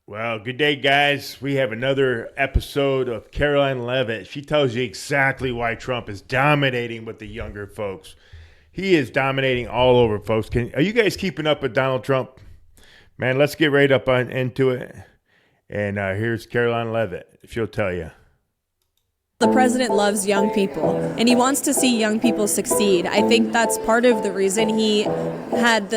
Well, good day, guys. We have another episode of Karoline Leavitt. She tells you exactly why Trump is dominating with the younger folks. He is dominating all over, folks. Are you guys keeping up with Donald Trump? Man, let's get right up into it. And here's Karoline Leavitt. She'll tell you. The president loves young people, and he wants to see young people succeed. I think that's part of the reason he had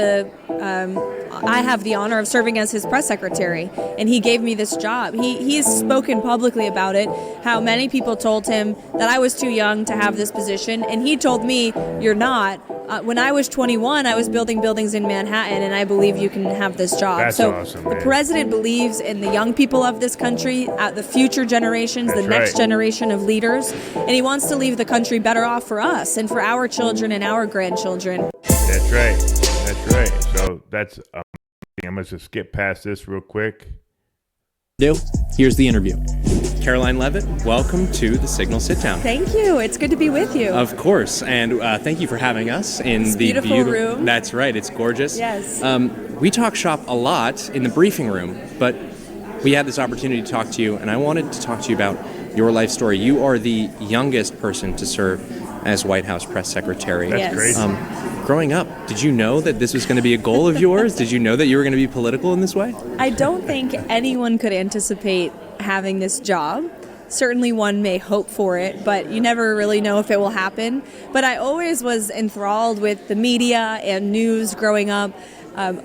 I have the honor of serving as his press secretary, and he gave me this job. He's spoken publicly about it, how many people told him that I was too young to have this position, and he told me, you're not. When I was 21, I was building buildings in Manhattan, and I believe you can have this job. That's so awesome, the man. president believes in the young people of this country, the future generations, That's the next right. generation of leaders, and he wants to leave the country better off for us and for our children and our grandchildren. That's right. That's right. So that's I'm going to just skip past this real quick. Here's the interview. Karoline Leavitt, welcome to the Signal Sit Down. Thank you. It's good to be with you. Of course, and thank you for having us in This the beautiful room. That's right, it's gorgeous. Yes. We talk shop a lot in the briefing room, but we had this opportunity to talk to you, and I wanted to talk to you about your life story. You are the youngest person to serve as White House press secretary. That's Yes. crazy. Growing up, did you know that this was going to be a goal of yours? Did you know that you were going to be political in this way? I don't think anyone could anticipate having this job. Certainly one may hope for it, but you never really know if it will happen. But I always was enthralled with the media and news growing up.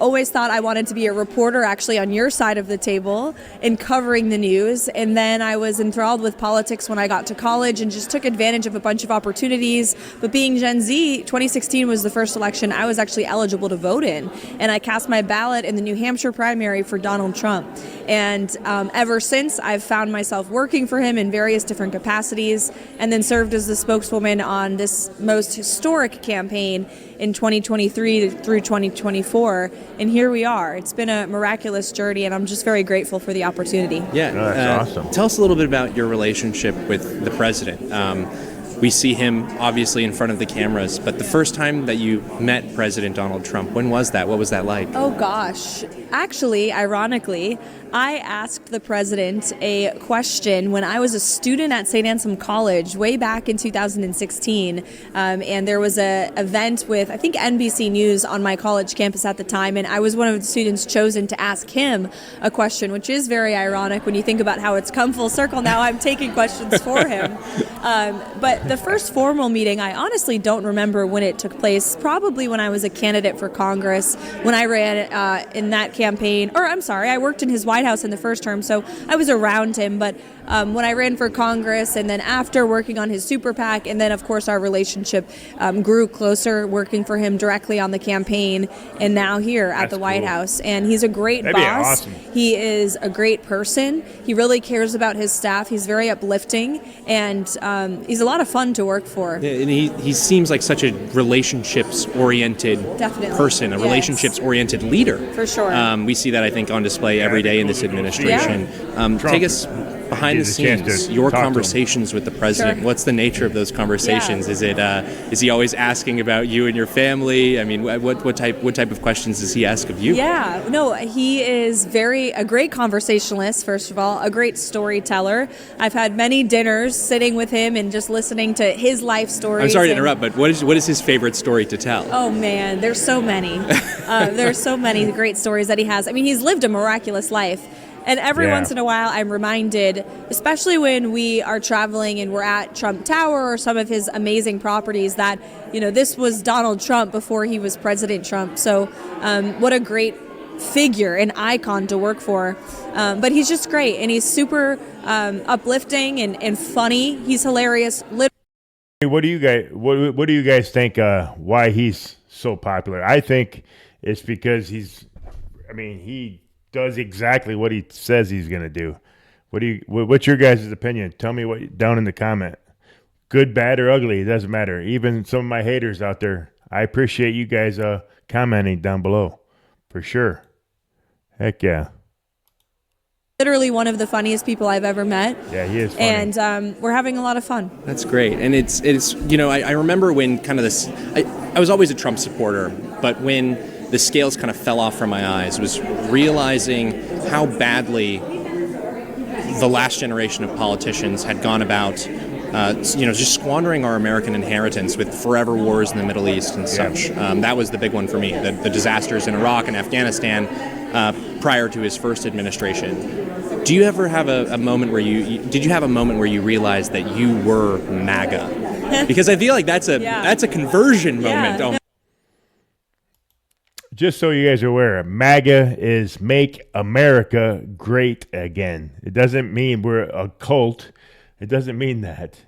Always thought I wanted to be a reporter actually on your side of the table in covering the news. And then I was enthralled with politics when I got to college and just took advantage of a bunch of opportunities. But being Gen Z, 2016 was the first election I was actually eligible to vote in. And I cast my ballot in the New Hampshire primary for Donald Trump. And ever since, I've found myself working for him in various different capacities and then served as the spokeswoman on this most historic campaign in 2023 through 2024, and here we are. It's been a miraculous journey, and I'm just very grateful for the opportunity. Yeah, Oh, that's awesome. Tell us a little bit about your relationship with the president. We see him obviously in front of the cameras, but the first time that you met President Donald Trump, when was that? What was that like? Oh gosh. Actually, ironically, I asked the president a question when I was a student at St. Anselm College way back in 2016. And there was an event with, I think, NBC News on my college campus at the time. And I was one of the students chosen to ask him a question, which is very ironic when you think about how it's come full circle. Now I'm taking questions for him. But the first formal meeting, I honestly don't remember when it took place. Probably when I was a candidate for Congress, when I ran in that campaign. Or I'm sorry, I worked in his White House in the first term, so I was around him. But when I ran for Congress, and then after working on his super PAC, and then of course our relationship grew closer, working for him directly on the campaign, and now here at That's the White cool. House. And he's a great That'd be boss. awesome. He is a great person. He really cares about his staff. He's very uplifting, and he's a lot of fun to work for. Yeah, and he seems like such a relationships-oriented Definitely. person, a Yes. relationships-oriented leader. For sure. We see that, I think, on display every day in this administration. Trump. Take us behind the Gives a chance scenes, to your talk to him. conversations with the president. Sure. What's the nature of those conversations? Yeah. Is he always asking about you and your family? I mean, what type of questions does he ask of you? Yeah, no, he is a great conversationalist, first of all, a great storyteller. I've had many dinners sitting with him and just listening to his life stories. I'm sorry to and- interrupt, but what is his favorite story to tell? Oh man, there's so many. There's so many great stories that he has. I mean, he's lived a miraculous life. And every Yeah. once in a while, I'm reminded, especially when we are traveling and we're at Trump Tower or some of his amazing properties, that, this was Donald Trump before he was President Trump. So what a great figure, an icon to work for. But he's just great, and he's super uplifting and funny. He's hilarious. What do you guys think why he's so popular? I think it's because he does exactly what he says he's going to do. What's your guys' opinion? Tell me what down in the comment. Good, bad, or ugly, it doesn't matter. Even some of my haters out there, I appreciate you guys commenting down below. For sure. Heck yeah. Literally one of the funniest people I've ever met. Yeah, he is funny. And we're having a lot of fun. That's great. And it's I remember when kind of this, I was always a Trump supporter, but when the scales kind of fell off from my eyes was realizing how badly the last generation of politicians had gone about just squandering our American inheritance with forever wars in the Middle East and such. That was the big one for me, the disasters in Iraq and Afghanistan prior to his first administration. Do you ever have a moment where did you have a moment where you realized that you were MAGA? Because I feel like that's a conversion moment. Yeah. Just so you guys are aware, MAGA is Make America Great Again. It doesn't mean we're a cult. It doesn't mean that.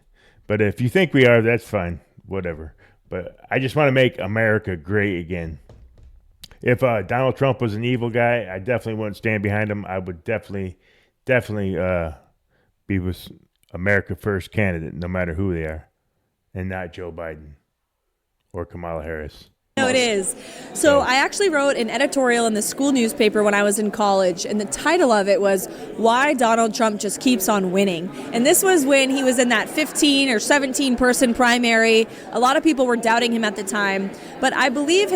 But if you think we are, that's fine. Whatever. But I just want to make America great again. If Donald Trump was an evil guy, I definitely wouldn't stand behind him. I would definitely be with America First candidate, no matter who they are, and not Joe Biden or Kamala Harris. No, it is. So I actually wrote an editorial in the school newspaper when I was in college, and the title of it was Why Donald Trump Just Keeps on Winning. And this was when he was in that 15 or 17 person primary. A lot of people were doubting him at the time, but I believe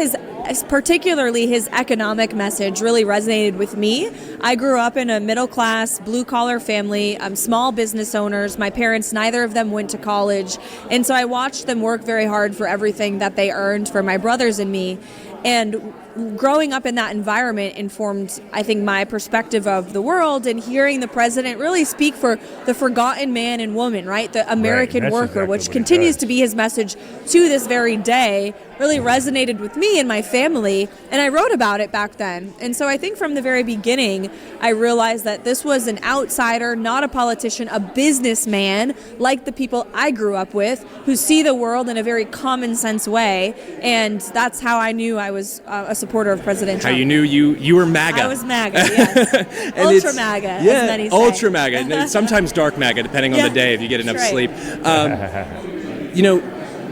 particularly his economic message really resonated with me. I grew up in a middle-class, blue-collar family, small business owners. My parents, neither of them went to college, and so I watched them work very hard for everything that they earned for my brothers and me. And growing up in that environment informed, I think, my perspective of the world, and hearing the president really speak for the forgotten man and woman, right? The American worker, exactly which continues to be his message to this very day, really resonated with me and my family. And I wrote about it back then. And so I think from the very beginning, I realized that this was an outsider, not a politician, a businessman, like the people I grew up with, who see the world in a very common sense way. And that's how I knew I was a supporter of President Trump. How you knew you were MAGA. I was MAGA, yes. Ultra MAGA, as many say. Ultra MAGA. And sometimes dark MAGA, depending on the day, if you get enough sleep.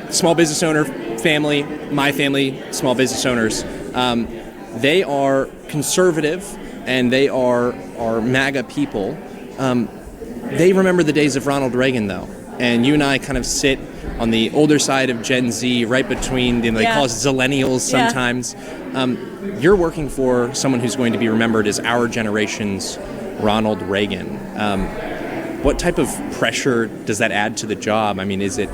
Small business owner family, my family, small business owners, they are conservative and they are MAGA people. They remember the days of Ronald Reagan, though. And you and I kind of sit on the older side of Gen Z, right between, they call us Zillennials sometimes. You're working for someone who's going to be remembered as our generation's Ronald Reagan. What type of pressure does that add to the job? I mean, is it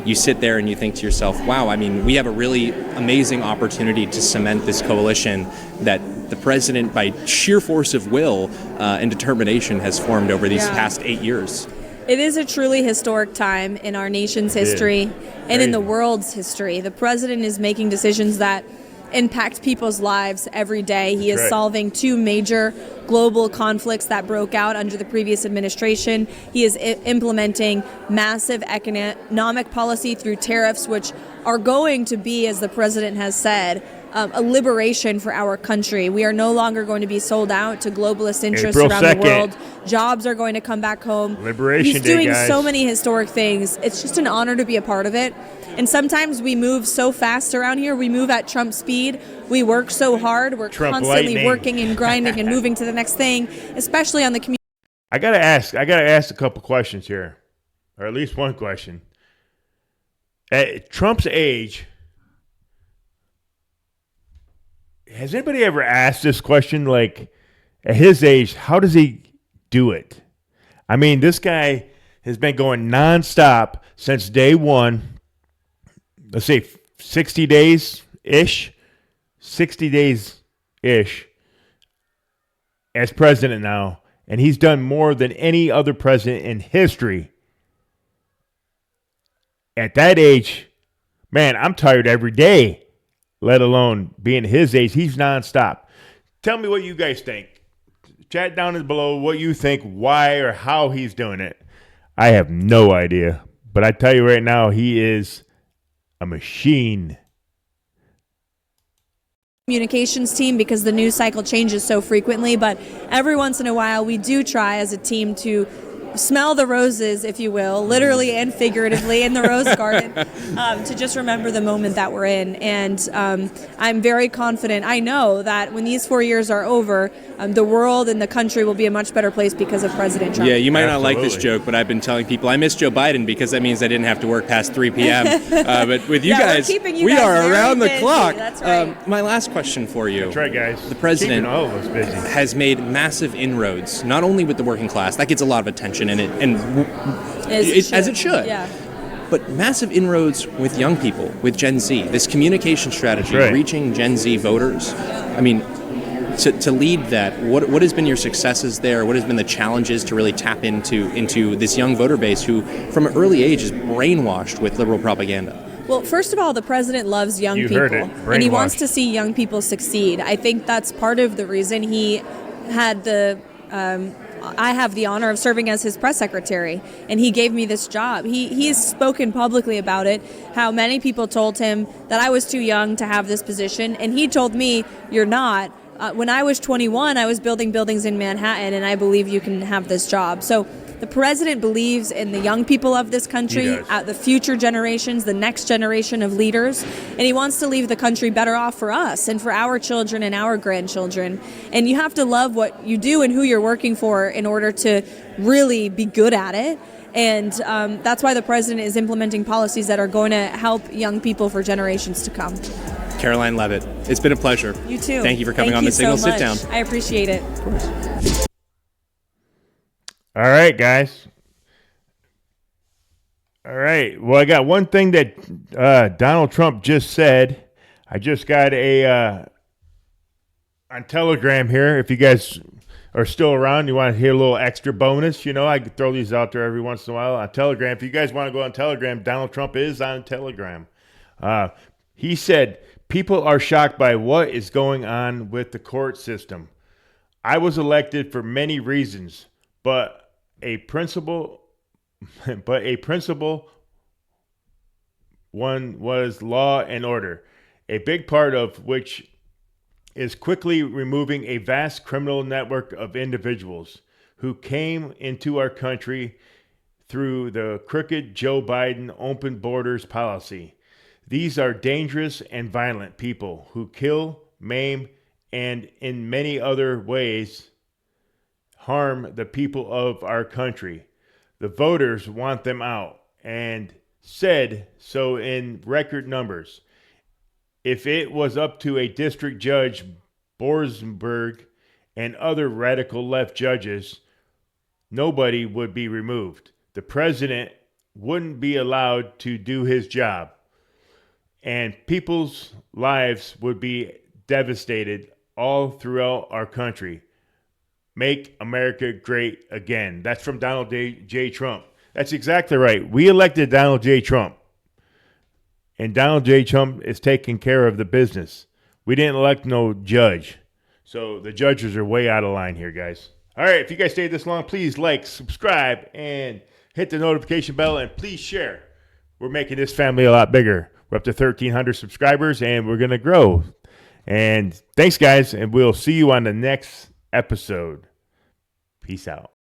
you sit there and you think to yourself, wow, I mean, we have a really amazing opportunity to cement this coalition that the president, by sheer force of will and determination, has formed over these past 8 years? It is a truly historic time in our nation's history and in the world's history. The president is making decisions that impact people's lives every day. He is solving two major global conflicts that broke out under the previous administration. He is implementing massive economic policy through tariffs, which are going to be, as the president has said, a liberation for our country. We are no longer going to be sold out to globalist interests around the world. Jobs are going to come back home. Liberation He's doing Day, guys. so many historic things. It's just an honor to be a part of it. And sometimes we move so fast around here. We move at Trump speed. We work so hard. We're constantly working and grinding and moving to the next thing, especially on the community. I gotta ask a couple questions here, or at least one question. At Trump's age, has anybody ever asked this question? Like, at his age, how does he do it? I mean, this guy has been going nonstop since day one. Let's say 60 days-ish. 60 days-ish as president now. And he's done more than any other president in history. At that age, man, I'm tired every day, let alone being his age. He's nonstop. Tell me what you guys think. Chat down below what you think, why or how he's doing it. I have no idea. But I tell you right now, he is a machine. Communications team, because the news cycle changes so frequently, but every once in a while we do try as a team to smell the roses, if you will, literally and figuratively in the rose garden, to just remember the moment that we're in. And I'm very confident. I know that when these 4 years are over, the world and the country will be a much better place because of President Trump. Yeah, you might not like Absolutely. this joke, but I've been telling people I miss Joe Biden because that means I didn't have to work past 3 p.m. But with you Yeah, we're guys, keeping you we guys are very around the busy. clock. That's right. My last question for you. That's right, guys. The president Keeping all of us busy. has made massive inroads, not only with the working class, that gets a lot of attention in it, and as it should. Yeah. But massive inroads with young people, with Gen Z. This communication strategy, That's right. reaching Gen Z voters. I mean, to lead that, what has been your successes there? What has been the challenges to really tap into this young voter base who, from an early age, is brainwashed with liberal propaganda? Well, first of all, the president loves young You people, heard it. and he wants Brainwashed. to see young people succeed. I think that's part of the reason he had I have the honor of serving as his press secretary, and he gave me this job. He's spoken publicly about it, how many people told him that I was too young to have this position, and he told me, "You're not." When I was 21, I was building buildings in Manhattan, and I believe you can have this job. So the president believes in the young people of this country, He does. the future generations, the next generation of leaders, and he wants to leave the country better off for us and for our children and our grandchildren. And you have to love what you do and who you're working for in order to really be good at it. And that's why the president is implementing policies that are going to help young people for generations to come. Karoline Leavitt, it's been a pleasure. You too. Thank you for coming Thank on you the Signal so Sit Down. much. I appreciate it. All right, guys. All right. Well, I got one thing that Donald Trump just said. I just got on Telegram here. If you guys are still around, you want to hear a little extra bonus, I can throw these out there every once in a while on Telegram. If you guys want to go on Telegram, Donald Trump is on Telegram. He said, people are shocked by what is going on with the court system. I was elected for many reasons, but a principal one was law and order, a big part of which is quickly removing a vast criminal network of individuals who came into our country through the crooked Joe Biden open borders policy. These are dangerous and violent people who kill, maim, and in many other ways harm the people of our country. The voters want them out and said so in record numbers. If it was up to a district judge, Borsberg, and other radical left judges, nobody would be removed. The president wouldn't be allowed to do his job, and people's lives would be devastated all throughout our country. Make America great again. That's from Donald J. Trump. That's exactly right. We elected Donald J. Trump, and Donald J. Trump is taking care of the business. We didn't elect no judge. So the judges are way out of line here, guys. All right, if you guys stayed this long, please like, subscribe, and hit the notification bell, and please share. We're making this family a lot bigger. We're up to 1,300 subscribers, and we're going to grow. And thanks, guys, and we'll see you on the next episode. Peace out.